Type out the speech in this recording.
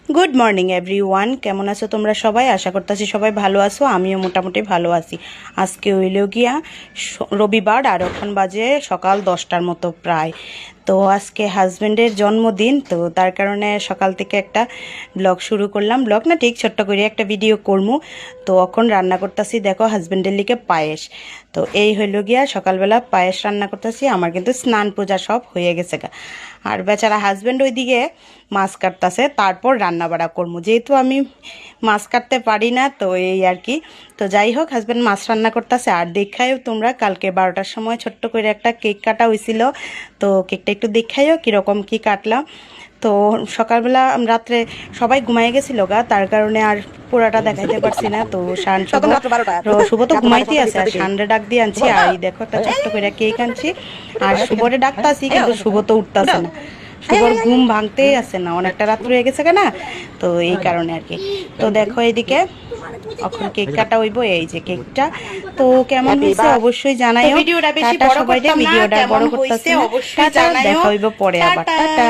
Good morning everyone, কেমন আছো তোমরা সবাই? আশা করতেছি সবাই ভালো আছো, আমিও মোটামুটি ভালো আছি। আজকে হইল গিয়া রবিবার, আর এখন বাজে সকাল 10টার মতো প্রায়। তো আজকে হাজব্যান্ডের জন্মদিন, তো তার কারণে সকাল থেকে একটা ব্লগ শুরু করলাম। ব্লগ না ঠিক, ছোট্ট করে একটা ভিডিও করবো। তো এখন রান্না করতেছি, দেখো হাজব্যান্ডের লিগে পায়েস। তো এই হইল গিয়া সকালবেলা পায়েস রান্না করতেছি। আমার কিন্তু স্নান পূজা সব হয়ে গেছে গা। আর বেচারা হাজব্যান্ড ওইদিকে মাছ কাটতেছে, তারপর রান্না বাড়া করবো। যেহেতু আমি মাছ কাটতে পারি না, তো এই আর কি। তো যাই হোক, হাজব্যান্ড মাছ রান্না করতেছে। আর দেখাইও তোমরা, কালকে 12টার সময় ছোট্ট করে একটা কেক কাটা হয়েছিল। তো কেকটা একটু দেখাইও কীরকম কী কাটলাম। তো সকালবেলা রাত্রে সবাই ঘুমাই গেছিল গা, তার কারণে আর পুরাটা দেখাইতে পারছি না। তো শুভ তো ঘুমাইতেই আছে, আর শানরে ডাক দিয়ে আনছি। আর এই দেখো একটা ছোট্ট করে কেক আনছি, আর শুভরে ডাকতাছি, কিন্তু শুভ তো উঠতেছে না। শুভর ঘুম ভাঙতেই আছে না, অনেকটা রাত হয়ে গেছে না। তো এই কারণে আর কি। তো দেখো এইদিকে এখন কেক কাটা হইব, এই যে কেকটা। তো কেমন হয়েছে অবশ্যই জানাইও। ভিডিওটা বেশি টাটা বড় সবাইকে, করতাম না, ভিডিওটা বড় কেমন করতেছি হইছে না। অবশ্যই টাটা, জানাইও। দেখা হইব পরে আবার। টাটা। টাটা।